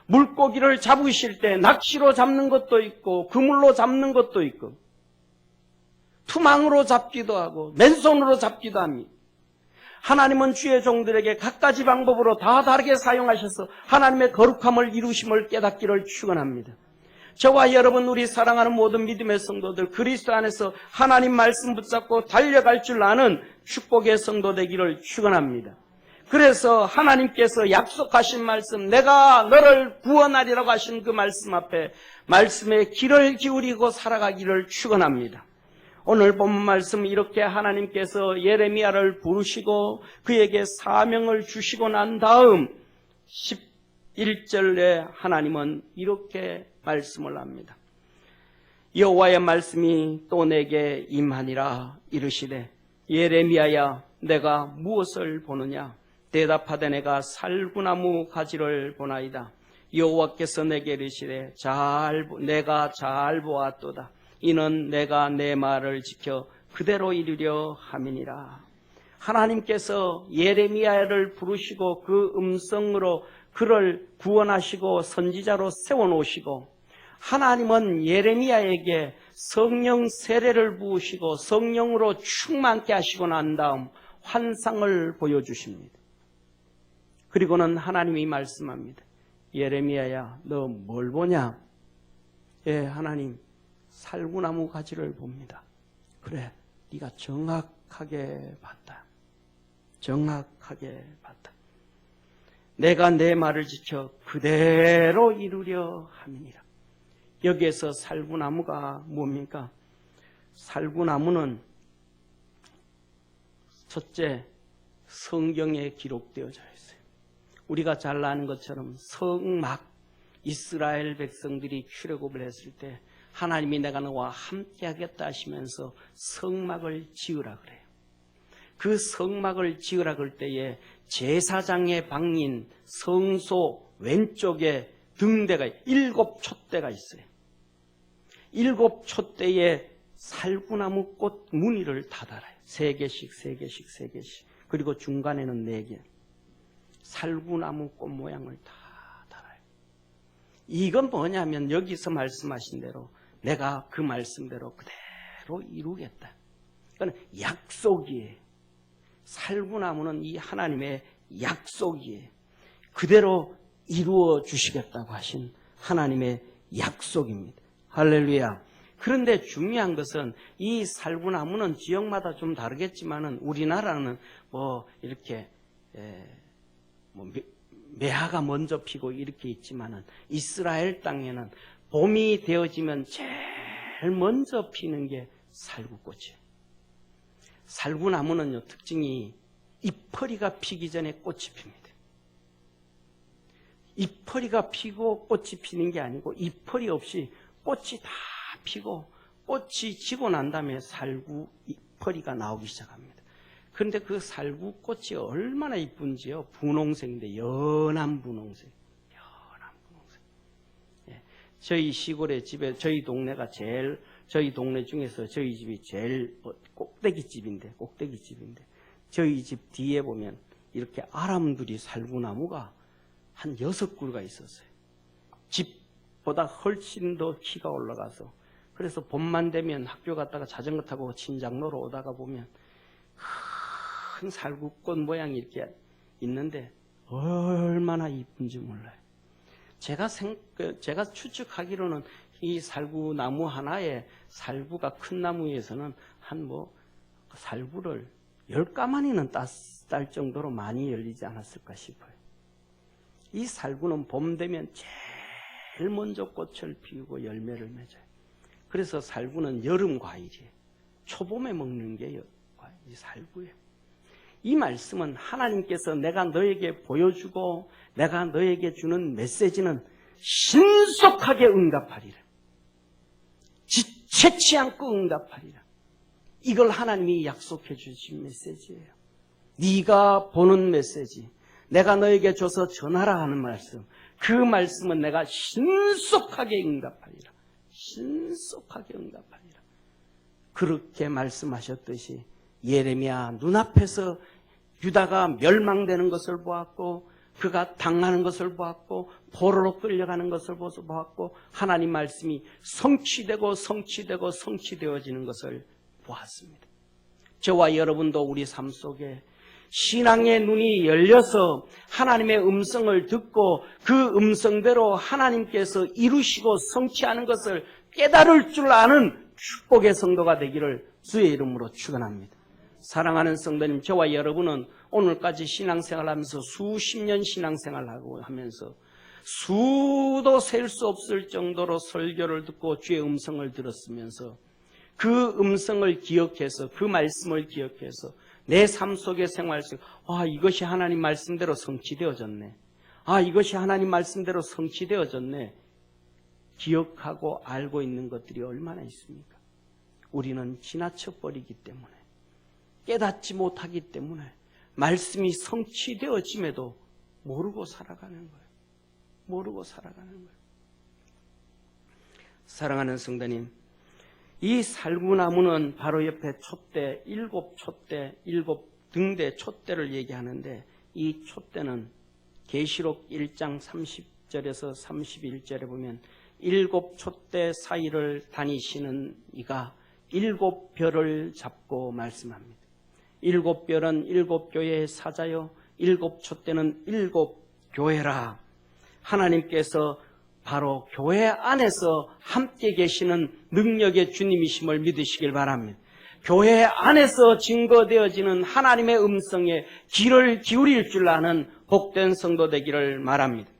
물고기를 잡으실 때 낚시로 잡는 것도 있고 그물로 잡는 것도 있고 투망으로 잡기도 하고 맨손으로 잡기도 합니다. 하나님은 주의 종들에게 갖가지 방법으로 다 다르게 사용하셔서 하나님의 거룩함을 이루심을 깨닫기를 축원합니다. 저와 여러분, 우리 사랑하는 모든 믿음의 성도들, 그리스도 안에서 하나님 말씀 붙잡고 달려갈 줄 아는 축복의 성도 되기를 축원합니다. 그래서 하나님께서 약속하신 말씀, 내가 너를 구원하리라고 하신 그 말씀 앞에 말씀에 귀를 기울이고 살아가기를 축원합니다. 오늘 본 말씀 이렇게 하나님께서 예레미야를 부르시고 그에게 사명을 주시고 난 다음 11절에 하나님은 이렇게 말씀을 합니다. 여호와의 말씀이 또 내게 임하니라 이르시되 예레미야야 내가 무엇을 보느냐? 대답하되 내가 살구나무 가지를 보나이다. 여호와께서 내게 이르시되 내가 잘 보았도다. 이는 내가 내 말을 지켜 그대로 이루려 함이니라. 하나님께서 예레미야를 부르시고 그 음성으로 그를 구원하시고 선지자로 세워놓으시고 하나님은 예레미야에게 성령 세례를 부으시고 성령으로 충만케 하시고 난 다음 환상을 보여주십니다. 그리고는 하나님이 말씀합니다. 예레미야야 너 뭘 보냐? 예, 하나님 살구나무 가지를 봅니다. 그래, 네가 정확하게 봤다. 정확하게 봤다. 내가 내 말을 지켜 그대로 이루려 함이니라. 여기에서 살구나무가 뭡니까? 살구나무는 첫째, 성경에 기록되어져 있어요. 우리가 잘 아는 것처럼 성막, 이스라엘 백성들이 출애굽을 했을 때 하나님이 내가 너와 함께 하겠다 하시면서 성막을 지으라 그래요. 그 성막을 지으라 그럴 때에 제사장의 방인 성소 왼쪽에 등대가 7 촛대가 있어요. 7 촛대에 살구나무 꽃 무늬를 다 달아요. 3개씩, 3개씩, 3개씩. 그리고 중간에는 4개. 살구나무 꽃 모양을 다 달아요. 이건 뭐냐면 여기서 말씀하신 대로 내가 그 말씀대로 그대로 이루겠다. 이건 약속이에요. 살구나무는 이 하나님의 약속이에요. 그대로 이루어 주시겠다고 하신 하나님의 약속입니다. 할렐루야. 그런데 중요한 것은 이 살구나무는 지역마다 좀 다르겠지만은 우리나라는 이렇게 매화가 먼저 피고 이렇게 있지만은 이스라엘 땅에는 봄이 되어지면 제일 먼저 피는 게 살구꽃이에요. 살구나무는요 특징이 잎퍼리가 피기 전에 꽃이 핍니다. 잎퍼리가 피고 꽃이 피는 게 아니고 잎퍼리 없이 꽃이 다 피고 꽃이 지고 난 다음에 살구 잎퍼리가 나오기 시작합니다. 그런데 그 살구꽃이 얼마나 이쁜지요. 분홍색인데 연한 분홍색. 연한 분홍색. 예. 저희 시골의 집에 저희 동네가 저희 동네 중에서 저희 집이 제일 꼭대기집인데 저희 집 뒤에 보면 이렇게 아람들이 살구나무가 한 6그루가 있었어요. 집보다 훨씬 더 키가 올라가서 그래서 봄만 되면 학교 갔다가 자전거 타고 친장로로 오다가 보면 큰 살구꽃 모양이 이렇게 있는데 얼마나 이쁜지 몰라요. 제가 추측하기로는 이 살구나무 하나에 살구가 큰 나무에서는 살구를 10가마니는 딸 정도로 많이 열리지 않았을까 싶어요. 이 살구는 봄 되면 제일 먼저 꽃을 피우고 열매를 맺어요. 그래서 살구는 여름 과일이에요. 초봄에 먹는 게 이 살구예요. 이 말씀은 하나님께서 내가 너에게 보여주고 내가 너에게 주는 메시지는 신속하게 응답하리라. 지체치 않고 응답하리라. 이걸 하나님이 약속해 주신 메시지예요. 네가 보는 메시지, 내가 너에게 줘서 전하라 하는 말씀, 그 말씀은 내가 신속하게 응답하리라. 신속하게 응답하리라. 그렇게 말씀하셨듯이 예레미야 눈앞에서 유다가 멸망되는 것을 보았고 그가 당하는 것을 보았고 포로로 끌려가는 것을 보았고 하나님 말씀이 성취되어지는 것을 보았습니다. 저와 여러분도 우리 삶 속에 신앙의 눈이 열려서 하나님의 음성을 듣고 그 음성대로 하나님께서 이루시고 성취하는 것을 깨달을 줄 아는 축복의 성도가 되기를 주의 이름으로 축원합니다. 사랑하는 성도님, 저와 여러분은 오늘까지 신앙생활하면서 수십 년 신앙생활하고 하면서 수도 셀 수 없을 정도로 설교를 듣고 주의 음성을 들었으면서 그 음성을 기억해서 그 말씀을 기억해서 내 삶 속의 생활 속에 이것이 하나님 말씀대로 성취되어졌네. 이것이 하나님 말씀대로 성취되어졌네. 기억하고 알고 있는 것들이 얼마나 있습니까? 우리는 지나쳐버리기 때문에 깨닫지 못하기 때문에 말씀이 성취되어짐에도 모르고 살아가는 거예요. 모르고 살아가는 거예요. 사랑하는 성도님, 이 살구나무는 바로 옆에 촛대, 7촛대, 7등대 촛대를 얘기하는데 이 촛대는 계시록 1장 30절에서 31절에 보면 7촛대 사이를 다니시는 이가 7별을 잡고 말씀합니다. 7별은 7교회의 사자요 7촛대는 7교회라. 하나님께서 바로 교회 안에서 함께 계시는 능력의 주님이심을 믿으시길 바랍니다. 교회 안에서 증거되어지는 하나님의 음성에 귀를 기울일 줄 아는 복된 성도 되기를 말합니다.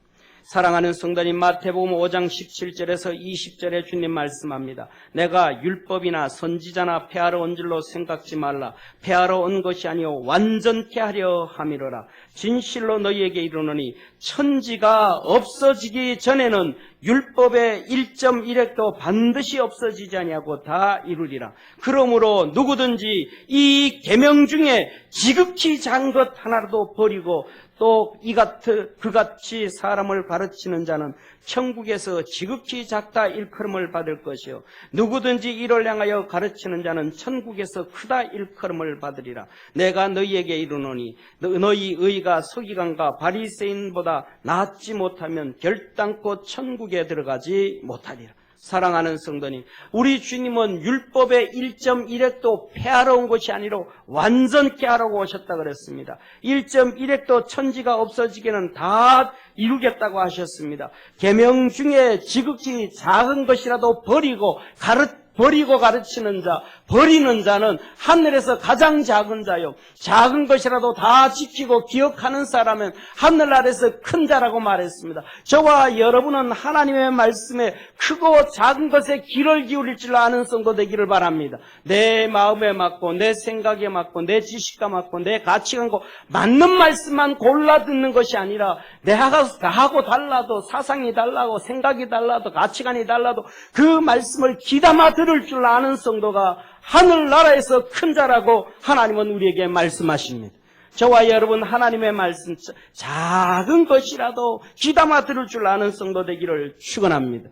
사랑하는 성도님, 마태복음 5장 17절에서 20절에 주님 말씀합니다. 내가 율법이나 선지자나 폐하러 온 줄로 생각지 말라. 폐하러 온 것이 아니요 완전케 하려 함이로라. 진실로 너희에게 이르노니 천지가 없어지기 전에는 율법의 1.1획도 반드시 없어지지 아니하고 다 이루리라. 그러므로 누구든지 이 계명 중에 지극히 작은 것 하나라도 버리고 또 그같이 사람을 가르치는 자는 천국에서 지극히 작다 일컬음을 받을 것이요 누구든지 이를 향하여 가르치는 자는 천국에서 크다 일컬음을 받으리라. 내가 너희에게 이르노니 너희 의가 서기관과 바리새인보다 낫지 못하면 결단코 천국에 들어가지 못하리라. 사랑하는 성도님, 우리 주님은 율법의 1.1획도 폐하러 온 것이 아니라 완전케 하라고 오셨다 그랬습니다. 1.1획도 천지가 없어지기는 다 이루겠다고 하셨습니다. 계명 중에 지극히 작은 것이라도 버리고 가르치는 자, 버리는 자는 하늘에서 가장 작은 자요. 작은 것이라도 다 지키고 기억하는 사람은 하늘 아래서 큰 자라고 말했습니다. 저와 여러분은 하나님의 말씀에 크고 작은 것에 귀를 기울일 줄 아는 성도 되기를 바랍니다. 내 마음에 맞고 내 생각에 맞고 내 지식과 맞고 내 가치관과 맞는 말씀만 골라 듣는 것이 아니라 나하고 달라도 사상이 달라고 생각이 달라도 가치관이 달라도 그 말씀을 귀담아 들을 줄 아는 성도가 하늘나라에서 큰 자라고 하나님은 우리에게 말씀하십니다. 저와 여러분 하나님의 말씀 작은 것이라도 귀담아 들을 줄 아는 성도 되기를 축원합니다.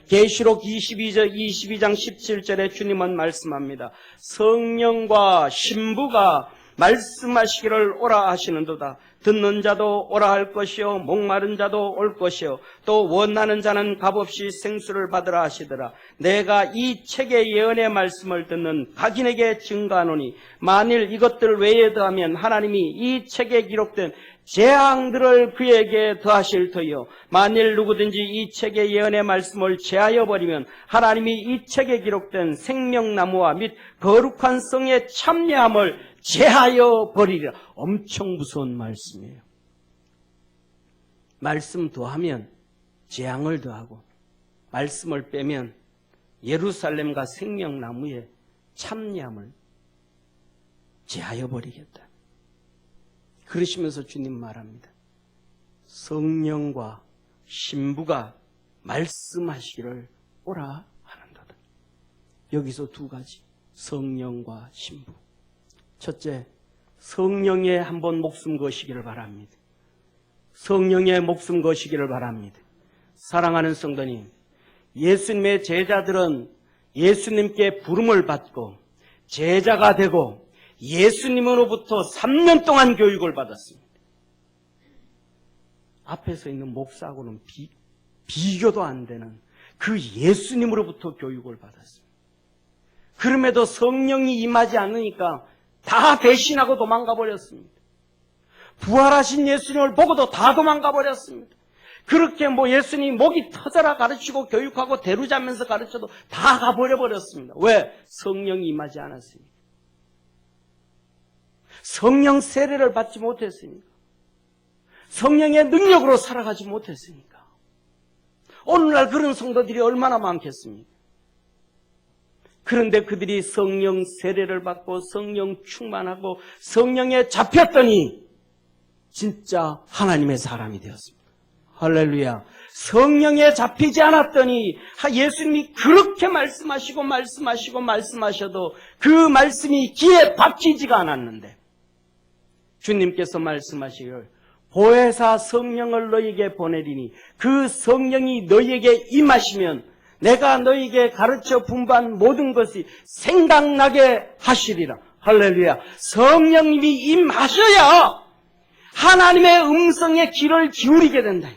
계시록 22장 17절에 주님은 말씀합니다. 성령과 신부가 말씀하시기를 오라 하시는도다. 듣는 자도 오라 할 것이요 목마른 자도 올 것이요 또 원하는 자는 값없이 생수를 받으라 하시더라. 내가 이 책의 예언의 말씀을 듣는 각인에게 증거하노니 만일 이것들 외에 더하면 하나님이 이 책에 기록된 재앙들을 그에게 더하실 터이요 만일 누구든지 이 책의 예언의 말씀을 제하여 버리면 하나님이 이 책에 기록된 생명나무와 및 거룩한 성의 참여함을 제하여 버리리라. 엄청 무서운 말씀이에요. 말씀 더하면 재앙을 더하고 말씀을 빼면 예루살렘과 생명나무의 참여함을 제하여 버리겠다. 그러시면서 주님 말합니다. 성령과 신부가 말씀하시기를 오라 하는도다. 여기서 두 가지, 성령과 신부. 첫째, 성령에 한번 목숨 거시기를 바랍니다. 성령에 목숨 거시기를 바랍니다. 사랑하는 성도님, 예수님의 제자들은 예수님께 부름을 받고 제자가 되고 예수님으로부터 3년 동안 교육을 받았습니다. 앞에 서 있는 목사하고는 비교도 안 되는 그 예수님으로부터 교육을 받았습니다. 그럼에도 성령이 임하지 않으니까 다 배신하고 도망가 버렸습니다. 부활하신 예수님을 보고도 다 도망가 버렸습니다. 그렇게 예수님이 목이 터져라 가르치고 교육하고 대루자면서 가르쳐도 다 가버려 버렸습니다. 왜? 성령이 임하지 않았습니다. 성령 세례를 받지 못했으니까. 성령의 능력으로 살아가지 못했으니까. 오늘날 그런 성도들이 얼마나 많겠습니까? 그런데 그들이 성령 세례를 받고 성령 충만하고 성령에 잡혔더니 진짜 하나님의 사람이 되었습니다. 할렐루야. 성령에 잡히지 않았더니 예수님이 그렇게 말씀하셔도 그 말씀이 귀에 박히지가 않았는데 주님께서 말씀하시기를 보혜사 성령을 너희에게 보내리니 그 성령이 너희에게 임하시면 내가 너희에게 가르쳐 분부한 모든 것이 생각나게 하시리라. 할렐루야. 성령님이 임하셔야 하나님의 음성에 귀를 기울이게 된다.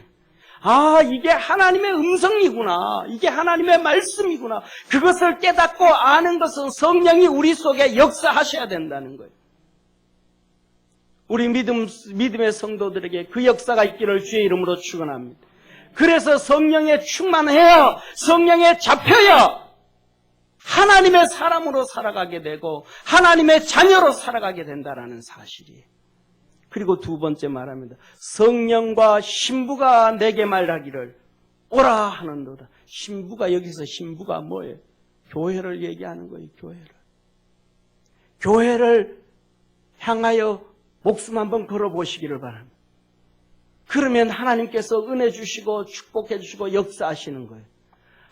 아, 이게 하나님의 음성이구나. 이게 하나님의 말씀이구나. 그것을 깨닫고 아는 것은 성령이 우리 속에 역사하셔야 된다는 거예요. 우리 믿음의 성도들에게 그 역사가 있기를 주의 이름으로 축원합니다. 그래서 성령에 충만해야, 성령에 잡혀야 하나님의 사람으로 살아가게 되고 하나님의 자녀로 살아가게 된다는 사실이에요. 그리고 두 번째 말합니다. 성령과 신부가 내게 말하기를 오라 하는도다. 신부가 여기서 신부가 뭐예요? 교회를 얘기하는 거예요. 교회를 향하여 목숨 한번 걸어보시기를 바랍니다. 그러면 하나님께서 은혜 주시고 축복해 주시고 역사하시는 거예요.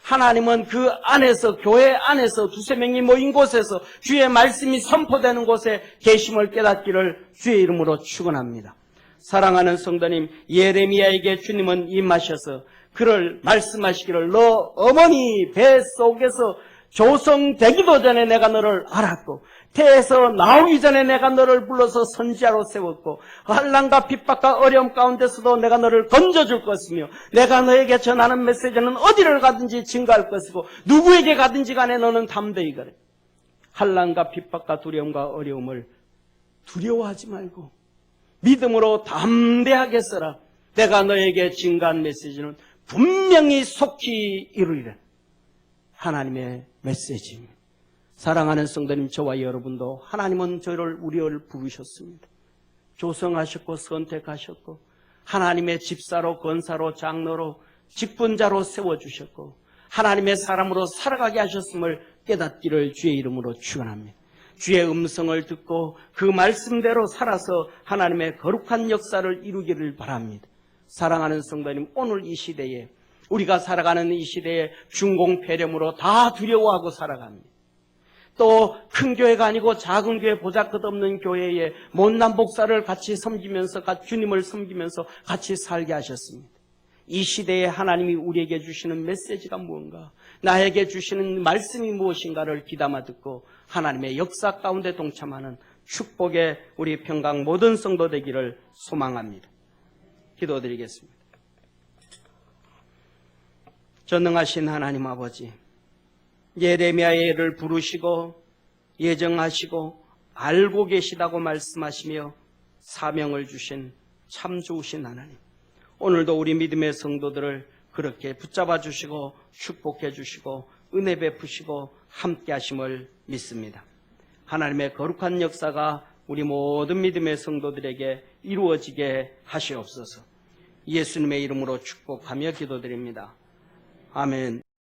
하나님은 그 안에서, 교회 안에서 두세 명이 모인 곳에서 주의 말씀이 선포되는 곳에 계심을 깨닫기를 주의 이름으로 축원합니다. 사랑하는 성도님, 예레미야에게 주님은 임하셔서 그를 말씀하시기를 너 어머니 뱃속에서 조성되기도 전에 내가 너를 알았고 태에서 나오기 전에 내가 너를 불러서 선지자로 세웠고 환난과 핍박과 어려움 가운데서도 내가 너를 건져줄 것이며 내가 너에게 전하는 메시지는 어디를 가든지 증거할 것이고 누구에게 가든지 간에 너는 담대히 가래. 환난과 핍박과 두려움과 어려움을 두려워하지 말고 믿음으로 담대하게 써라. 내가 너에게 증거한 메시지는 분명히 속히 이루리라. 하나님의 메시지입니다. 사랑하는 성도님, 저와 여러분도 하나님은 우리를 부르셨습니다. 조성하셨고 선택하셨고 하나님의 집사로 권사로 장로로 직분자로 세워주셨고 하나님의 사람으로 살아가게 하셨음을 깨닫기를 주의 이름으로 축원합니다. 주의 음성을 듣고 그 말씀대로 살아서 하나님의 거룩한 역사를 이루기를 바랍니다. 사랑하는 성도님, 오늘 이 시대에 우리가 살아가는 이 시대에 중공폐렴으로 다 두려워하고 살아갑니다. 또 큰 교회가 아니고 작은 교회, 보잘것없는 교회에 못난 목사를 같이 섬기면서 주님을 섬기면서 같이 살게 하셨습니다. 이 시대에 하나님이 우리에게 주시는 메시지가 무언가, 나에게 주시는 말씀이 무엇인가를 귀담아 듣고 하나님의 역사 가운데 동참하는 축복의 우리 평강 모든 성도 되기를 소망합니다. 기도드리겠습니다. 전능하신 하나님 아버지, 예레미야를 부르시고 예정하시고 알고 계시다고 말씀하시며 사명을 주신 참 좋으신 하나님, 오늘도 우리 믿음의 성도들을 그렇게 붙잡아 주시고 축복해 주시고 은혜 베푸시고 함께 하심을 믿습니다. 하나님의 거룩한 역사가 우리 모든 믿음의 성도들에게 이루어지게 하시옵소서. 예수님의 이름으로 축복하며 기도드립니다. 아멘.